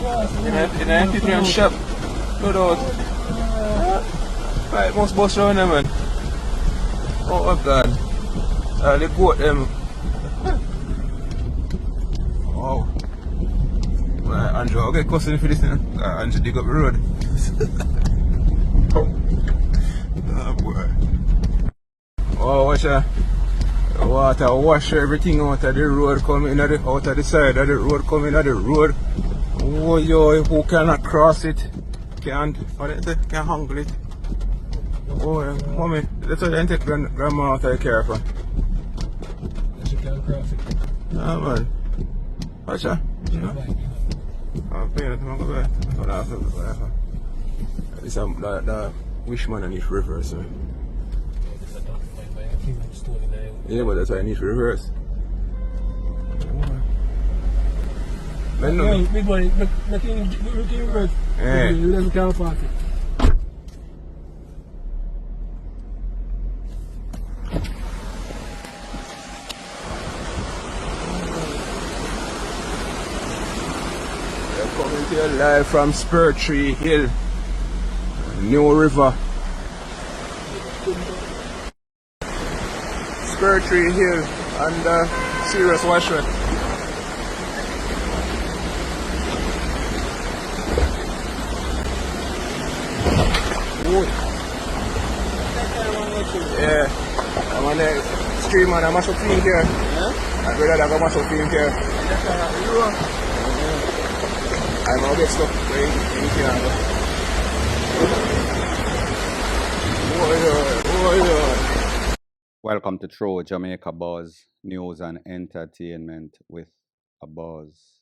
In an antiquarian shop. No doubt. Right, must bust around them, man. Oh my god. They quote them. Wow. Well, Andrew, I'll get custody for this thing. Andrew, dig up the road. Oh boy. Oh, watch that. Water wash everything out of the road, coming out of the side of the road, coming out of the road. Oh, yo, who cannot cross it? Can't handle it. Oh, yeah. Mommy, that's why I take grandma out of the car for. She can't cross it. Ah, man. Watch that. I'm paying it to my back. I'm laughing. This is the Wishman and his reverse. So. Yeah, but that's why I need to reverse. No, big boy, make him reverse. Yeah. He doesn't count for it. We're coming to you live from Spur Tree Hill, New River. Spur Tree Hill and Serious Washer. Yeah, I'm on the stream and I'm a film here. Yeah? My brother got a massive film here. I'm gonna get stuff very Welcome to True Jamaica Buzz, news and entertainment with a buzz.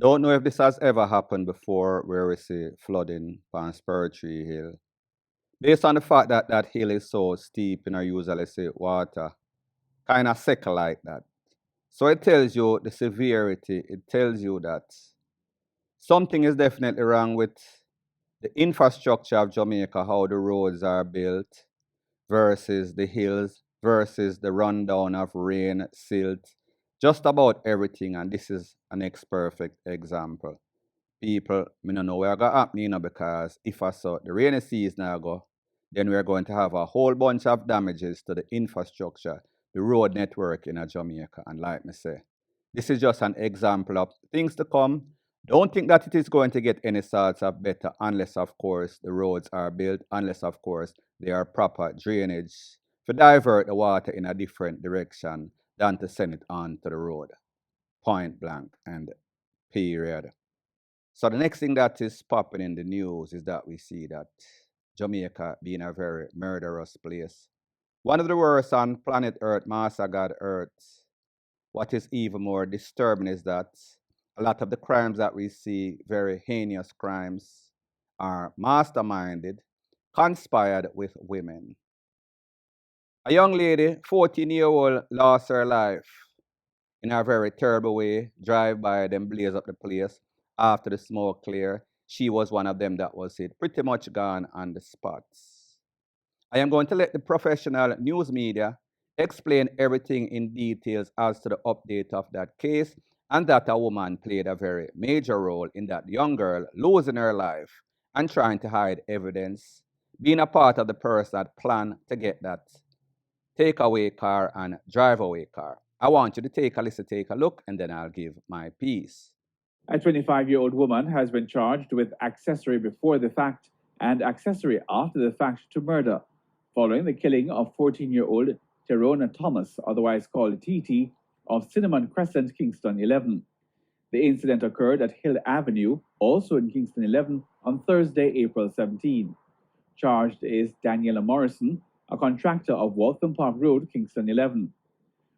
Don't know if this has ever happened before where we see flooding on Spur Tree Hill. Based on the fact that that hill is so steep, you usually see water kind of sickle like that. So it tells you the severity, it tells you that something is definitely wrong with the infrastructure of Jamaica, how the roads are built, versus the hills, versus the rundown of rain, silt, just about everything. And this is an next-perfect example. People, I don't know where going to happen, because if I saw the rainy season now go, then we're going to have a whole bunch of damages to the infrastructure, the road network in Jamaica. And like me say, this is just an example of things to come. Don't think that it is going to get any sorts of better unless, of course, the roads are built, unless, of course, there are proper drainage to divert the water in a different direction than to send it on to the road. Point blank and period. So the next thing that is popping in the news is that we see that Jamaica being a very murderous place. One of the worst on planet Earth, Master God Earth. What is even more disturbing is that a lot of the crimes that we see, very heinous crimes, are masterminded, conspired with women. A young lady, 14-year-old, lost her life in a very terrible way. Drive by, then blaze up the place. After the smoke clear, she was one of them that was hit, pretty much gone on the spot. I am going to let the professional news media explain everything in details as to the update of that case, and that a woman played a very major role in that young girl losing her life and trying to hide evidence, being a part of the person that planned to get that takeaway car and drive away car. I want you to take a listen, take a look, and then I'll give my piece. A 25-year-old woman has been charged with accessory before the fact and accessory after the fact to murder, following the killing of 14-year-old Tyrone Thomas, otherwise called TT, of Cinnamon Crescent, Kingston 11. The incident occurred at Hill Avenue, also in Kingston 11, on Thursday, April 17. Charged is Daniela Morrison, a contractor of Waltham Park Road, Kingston 11.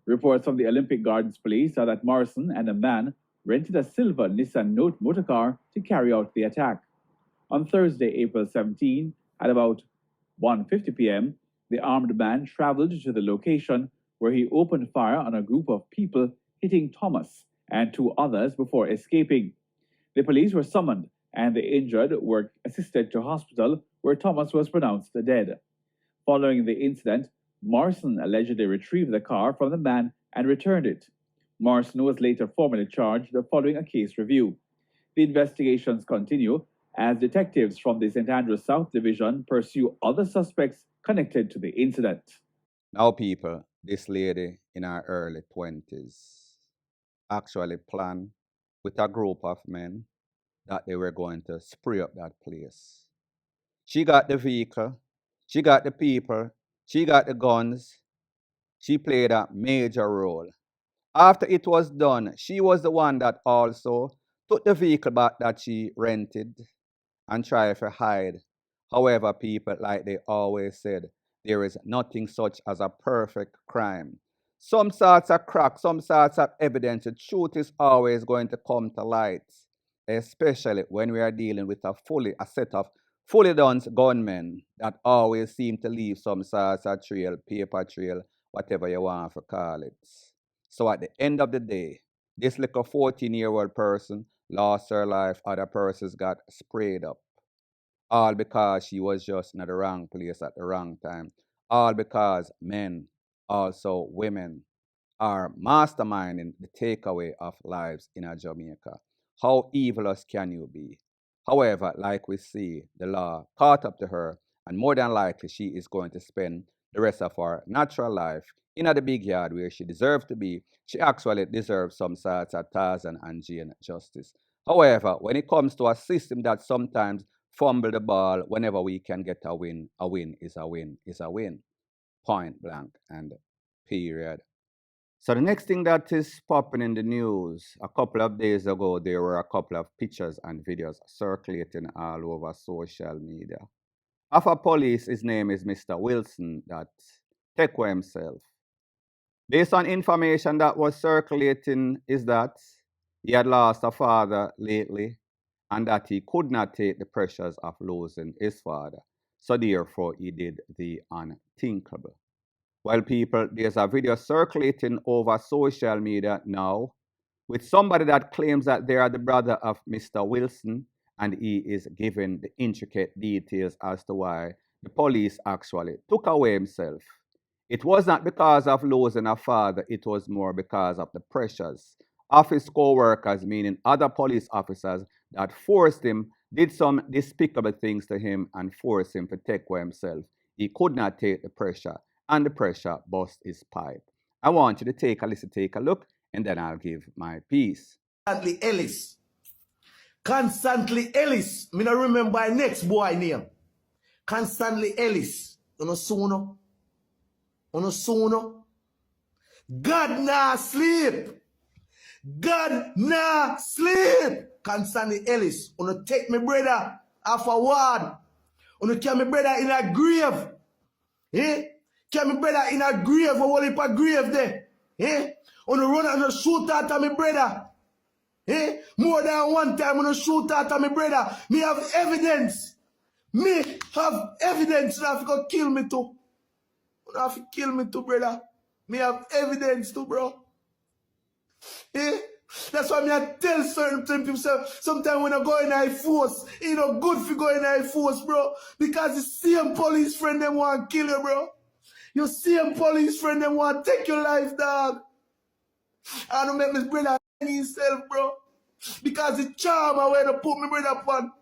Reports from the Olympic Gardens Police are that Morrison and a man rented a silver Nissan Note motorcar to carry out the attack. On Thursday, April 17, at about 1:50 p.m., the armed man traveled to the location where he opened fire on a group of people, hitting Thomas and two others before escaping. The police were summoned and the injured were assisted to hospital where Thomas was pronounced dead. Following the incident, Morrison allegedly retrieved the car from the man and returned it. Morrison was later formally charged following a case review. The investigations continue as detectives from the St. Andrews South Division pursue other suspects connected to the incident. Now, people, this lady in her early 20s actually planned with a group of men that they were going to spray up that place. She got the vehicle, she got the people, she got the guns. She played a major role. After it was done, she was the one that also took the vehicle back that she rented and tried to hide. However, people, like they always said, there is nothing such as a perfect crime. Some sorts of crack, some sorts of evidence, the truth is always going to come to light, especially when we are dealing with a set of fully done gunmen that always seem to leave some sorts of trail, paper trail, whatever you want to call it. So at the end of the day, this little 14-year-old person lost her life, other persons got sprayed up. All because she was just in the wrong place at the wrong time. All because men, also women, are masterminding the takeaway of lives in Jamaica. How evilous can you be? However, like we see, the law caught up to her, and more than likely she is going to spend the rest of her natural life in the big yard where she deserves to be. She actually deserves some sorts of Tarzan and Jane justice. However, when it comes to a system that sometimes fumble the ball whenever we can get a win is a win is a win. Point blank and period. So the next thing that is popping in the news, a couple of days ago, there were a couple of pictures and videos circulating all over social media of a police. His name is Mr. Wilson, that take away himself. Based on information that was circulating, is that he had lost a father lately and that he could not take the pressures of losing his father. So therefore, he did the unthinkable. Well, people, there's a video circulating over social media now with somebody that claims that they are the brother of Mr. Wilson, and he is giving the intricate details as to why the police actually took away himself. It was not because of losing a father, it was more because of the pressures of his co-workers, meaning other police officers that forced him, did some despicable things to him and forced him to take away himself. He could not take the pressure, and the pressure bust his pipe. I want you to take a listen, take a look, and then I'll give my piece. Constantly Ellis. Constantly Ellis. Me not remember my next boy name. Constantly Ellis. You know sooner. You know sooner. God nah sleep. God nah sleep. Constantly Ellis. You know take me brother off a ward. You know carry me brother in a grave. Eh? Carry me brother in a grave. A whole heap of grave there. Eh? You know run and shoot at me brother. Eh? More than one time when I shoot at my brother, me have evidence. Me have evidence that have to kill me too. You have to kill me too, brother. Me have evidence too, bro. Eh? That's why me I tell certain people sometimes when I go in high force, you know, good for going in high force, bro. Because the same police friend them want to kill you, bro. Your same police friend them want to take your life, dog. I don't make my brother himself, bro. Because the charm I want to put my brother upon.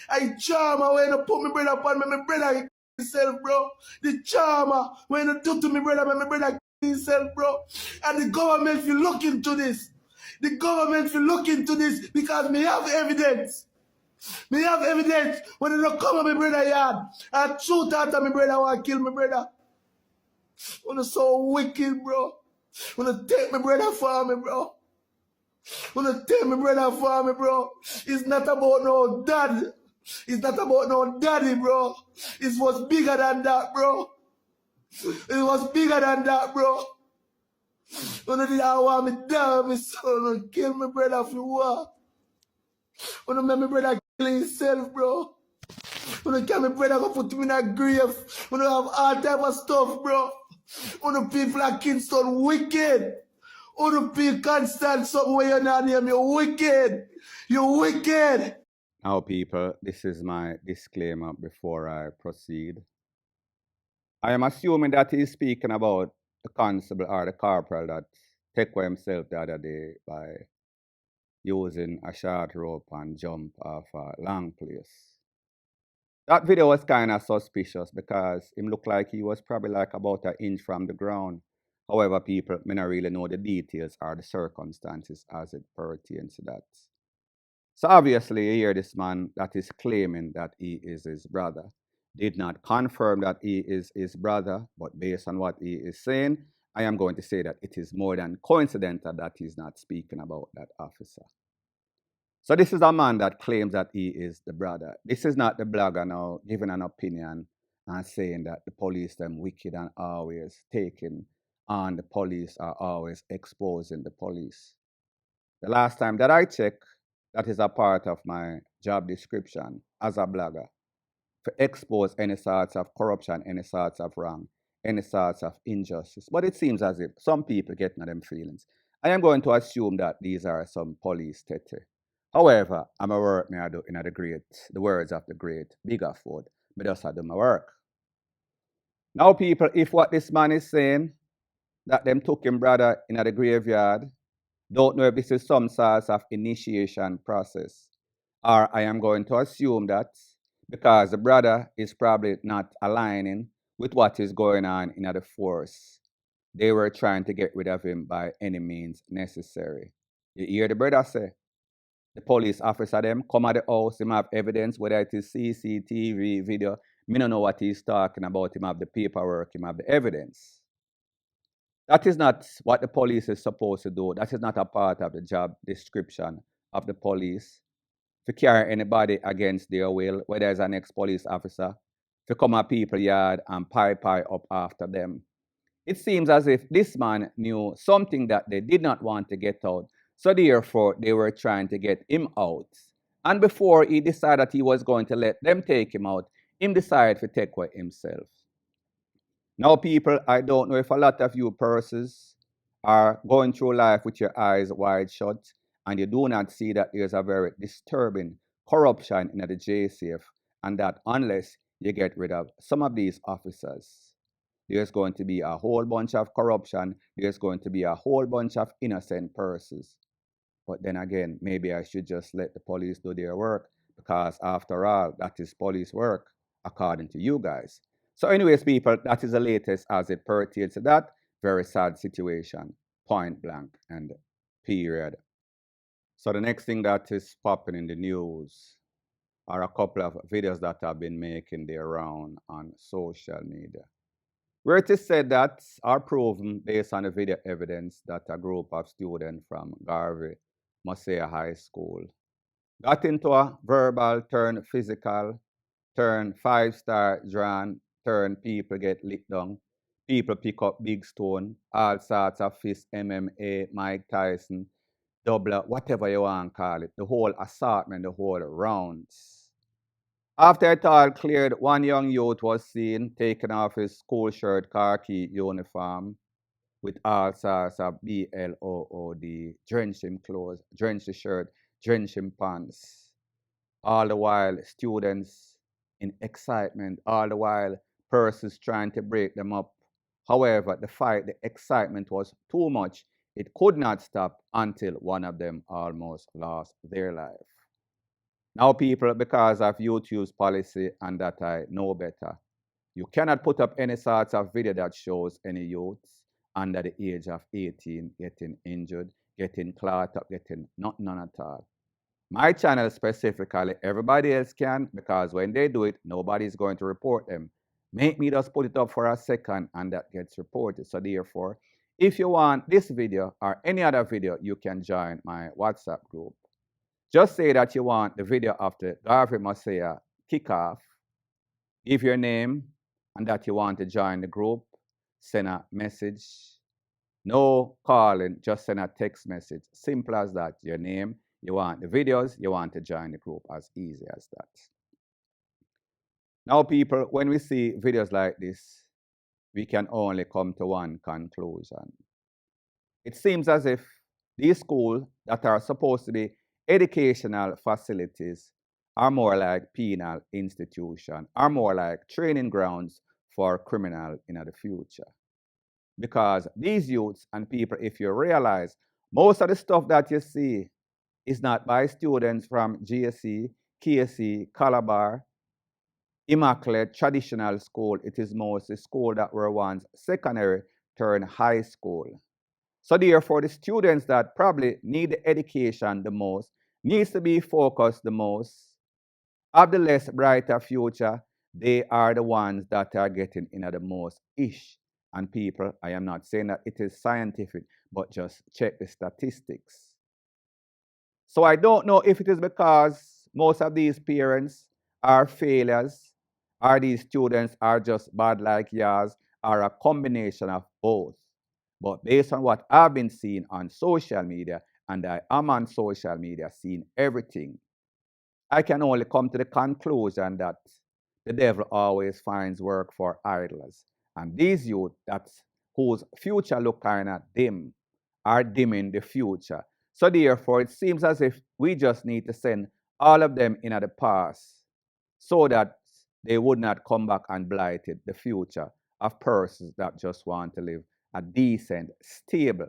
I charm I want to put my brother upon my brother himself, bro. The charm I want to do to my brother, my brother himself, bro. And the government will look into this. The government will look into this because me have evidence. Me have evidence when they don't come at my brother yard and shoot at my brother want to kill my brother. When it's so wicked, bro. When they take my brother from me, bro. When I tell my brother for me, bro, it's not about no dad. It's not about no daddy, bro. It was bigger than that, bro. It was bigger than that, bro. When I did I want me die, my son, kill my brother for what? When I make my brother kill himself, bro. When I kill my brother, go put him in a grave. When I have all type of stuff, bro. When the people at Kingston wicked. All the people can't stand something where you're not name. You're wicked. You're wicked. Now, people, this is my disclaimer before I proceed. I am assuming that he's speaking about the constable or the corporal that took away himself the other day by using a short rope and jump off a long place. That video was kind of suspicious because him looked like he was probably like about an inch from the ground. However, people may not really know the details or the circumstances as it pertains to that. So obviously, you hear this man that is claiming that he is his brother. Did not confirm that he is his brother, but based on what he is saying, I am going to say that it is more than coincidental that he's not speaking about that officer. So this is a man that claims that he is the brother. This is not the blogger now giving an opinion and saying that the police them wicked and always taking on the police are always exposing the police. The last time that I checked, that is a part of my job description as a blogger, to expose any sorts of corruption, any sorts of wrong, any sorts of injustice. But it seems as if some people get in them feelings. I am going to assume that these are some police tete. However, I'm a work me I do in the words of the great Bigger Ford. Me just do my work. Now, people, if what this man is saying, that them took him brother in the graveyard, don't know if this is some sort of initiation process. Or I am going to assume that because the brother is probably not aligning with what is going on in the force, they were trying to get rid of him by any means necessary. You hear the brother say? The police officer them come at the house, him have evidence, whether it is CCTV, video. Me don't know what he's talking about. Him have the paperwork, him have the evidence. That is not what the police is supposed to do. That is not a part of the job description of the police. To carry anybody against their will, whether it's an ex-police officer, to come at people yard and pie up after them. It seems as if this man knew something that they did not want to get out, so therefore they were trying to get him out. And before he decided that he was going to let them take him out, him decided to take away himself. Now, people, I don't know if a lot of you persons are going through life with your eyes wide shut and you do not see that there's a very disturbing corruption in the JCF, and that unless you get rid of some of these officers, there's going to be a whole bunch of corruption, there's going to be a whole bunch of innocent persons. But then again, maybe I should just let the police do their work, because after all, that is police work, according to you guys. So anyways, people, that is the latest as it pertains to that very sad situation, point blank and period. So the next thing that is popping in the news are a couple of videos that have been making their round on social media, where it is said that are proven based on the video evidence that a group of students from Garvey Mosea High School got into a verbal turn physical, turn 5-star drawn, turn people get licked down, people pick up big stone, all sorts of fist, MMA, Mike Tyson, doubler, whatever you want to call it, the whole assortment, the whole rounds. After it all cleared, one young youth was seen taking off his school shirt, khaki uniform, with all sorts of BLOOD, drenching clothes, drenching shirt, drenching pants. All the while, students in excitement, all the while, persons trying to break them up. However, the excitement was too much. It could not stop until one of them almost lost their life. Now, people, because of YouTube's policy and that I know better, you cannot put up any sorts of video that shows any youths under the age of 18 getting injured, getting caught up, getting none at all. My channel specifically, everybody else can, because when they do it, nobody's going to report them. Make me just put it up for a second and that gets reported. So therefore, if you want this video or any other video, you can join my WhatsApp group. Just say that you want the video of the Garvey Mosea kickoff, give your name, and that you want to join the group, send a message. No calling, just send a text message. Simple as that. Your name, you want the videos, you want to join the group, as easy as that. Now, people, when we see videos like this, we can only come to one conclusion. It seems as if these schools that are supposed to be educational facilities are more like penal institutions, are more like training grounds for criminals in the future. Because these youths and people, if you realize, most of the stuff that you see is not by students from GSE, KSE, Calabar, Immaculate Traditional School. It is mostly school that were once secondary turned high school. So therefore, the students that probably need the education the most, needs to be focused the most, have the less brighter future, they are the ones that are getting in the most ish. And people, I am not saying that it is scientific, but just check the statistics. So I don't know if it is because most of these parents are failures, or these students are just bad like yours, or a combination of both. But based on what I've been seeing on social media, and I am on social media seeing everything, I can only come to the conclusion that the devil always finds work for idlers. And these youth that's whose future look kind of dim are dimming the future. So therefore, it seems as if we just need to send all of them in the past so that they would not come back and blight it, the future of persons that just want to live a decent, stable,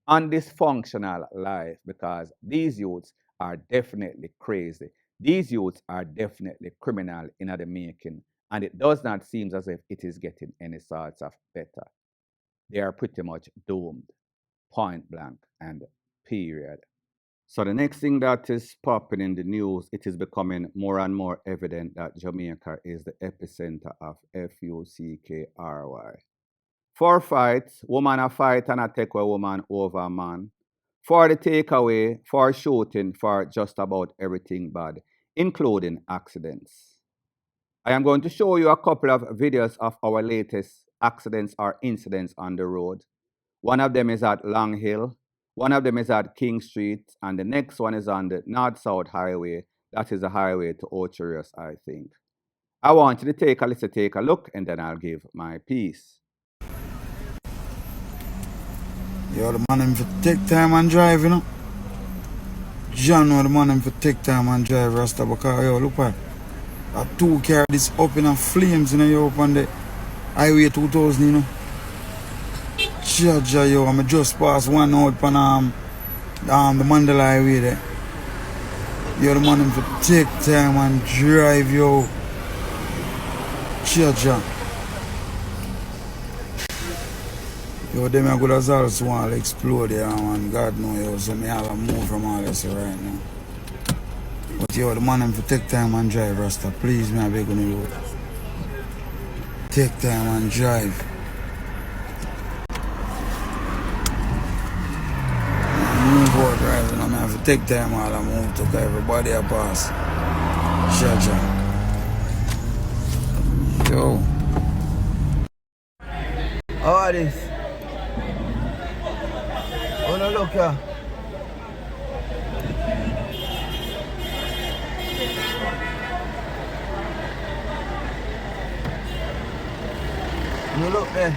undysfunctional life, because these youths are definitely crazy. These youths are definitely criminal in the making, and it does not seem as if it is getting any sorts of better. They are pretty much doomed, point blank and period. So the next thing that is popping in the news, it is becoming more and more evident that Jamaica is the epicenter of FUCKRY. For fights, woman a fight and a take a woman over a man. For the takeaway, for shooting, for just about everything bad, including accidents. I am going to show you a couple of videos of our latest accidents or incidents on the road. One of them is at Long Hill, one of them is at King Street, and the next one is on the North-South Highway. That is the highway to Ocherius, I think. I want you to take a look, and then I'll give my piece. Yo, the man him for take time and drive, you know. John know the man him for take time and drive, Rasta, because yo, look at a two car this up in a flames, you know, yo, up on the highway 2000, you know. Jaja, yo, I'm just past one out on the Mandela highway there. Yo, the man him for take time and drive, yo. Jaja. Yo, them are good as also want to explode there, man. God know, yo, so me have a move from all this right now. But yo, the man him for take time and drive, Rasta. Please, me I beg on you. Take time and drive. Move out driving, you know, me have to take time all I move to everybody a pass. Jaja. Yo. How are this? Oh no, look here. No, look there.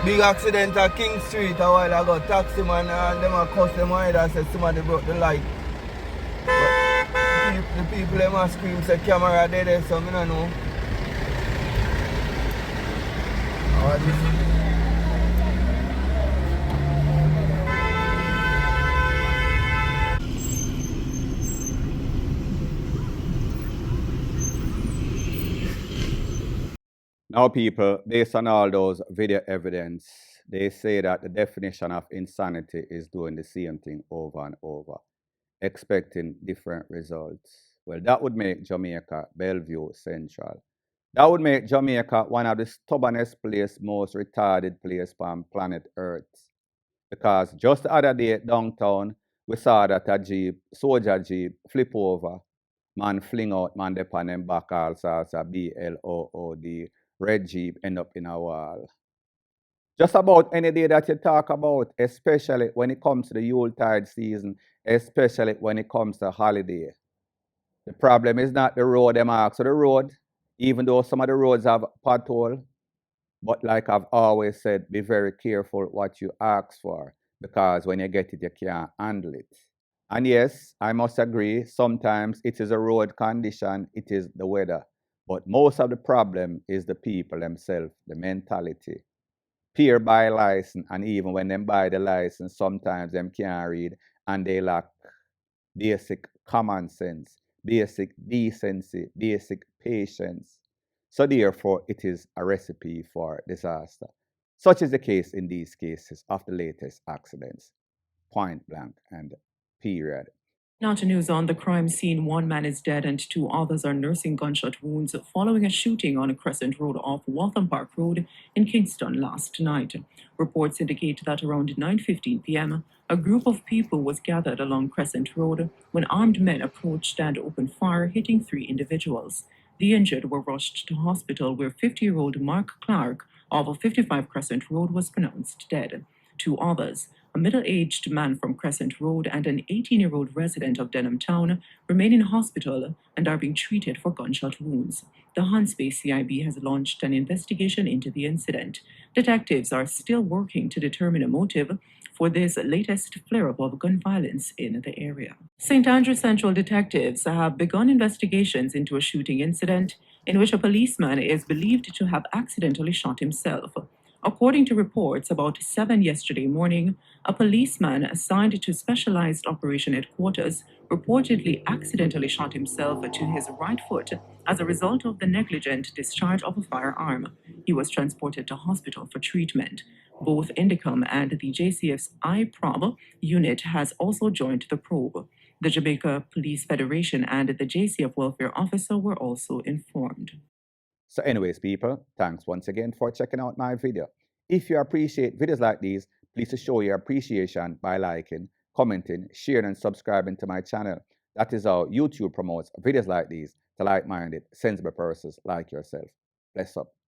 Big accident at King Street a while ago. Taxi man and them a cuss them either said somebody broke the light. But the people them a scream say camera dead, so I don't know. Now, people, based on all those video evidence, they say that the definition of insanity is doing the same thing over and over, expecting different results. Well, that would make Jamaica Bellevue Central. That would make Jamaica one of the stubbornest place, most retarded place on planet Earth. Because just the other day downtown, we saw that a Jeep, soldier Jeep, flip over. Man fling out, man dep on them back all sorts of BLOOD. Red Jeep end up in a wall. Just about any day that you talk about, especially when it comes to the Yuletide season, especially when it comes to holiday. The problem is not the road them ask for the road, even though some of the roads have pothole. But like I've always said, be very careful what you ask for, because when you get it, you can't handle it. And yes, I must agree, sometimes it is a road condition, it is the weather. But most of the problem is the people themselves, the mentality. peer buy license, and even when them buy the license, sometimes them can't read and they lack basic common sense, basic decency, basic patience. So therefore, it is a recipe for disaster. Such is the case in these cases of the latest accidents, point blank and period. Now to news on the crime scene. One man is dead and two others are nursing gunshot wounds following a shooting on a Crescent Road off Waltham Park Road in Kingston last night. Reports indicate that around 9:15 p.m., a group of people was gathered along Crescent Road when armed men approached and opened fire, hitting three individuals. The injured were rushed to hospital where 50-year-old Mark Clark of 55 Crescent Road was pronounced dead. Two others, a middle-aged man from Crescent Road and an 18-year-old resident of Denham Town, remain in hospital and are being treated for gunshot wounds. The Hunts Bay CIB has launched an investigation into the incident. Detectives are still working to determine a motive for this latest flare-up of gun violence in the area. St. Andrew Central detectives have begun investigations into a shooting incident in which a policeman is believed to have accidentally shot himself. According to reports, about 7 yesterday morning, a policeman assigned to Specialized Operation Headquarters reportedly accidentally shot himself to his right foot as a result of the negligent discharge of a firearm. He was transported to hospital for treatment. Both Indicom and the JCF's IPROB unit has also joined the probe. The Jamaica Police Federation and the JCF welfare officer were also informed. So anyways, people, thanks once again for checking out my video. If you appreciate videos like these, please show your appreciation by liking, commenting, sharing, and subscribing to my channel. That is how YouTube promotes videos like these to like-minded, sensible persons like yourself. Bless up.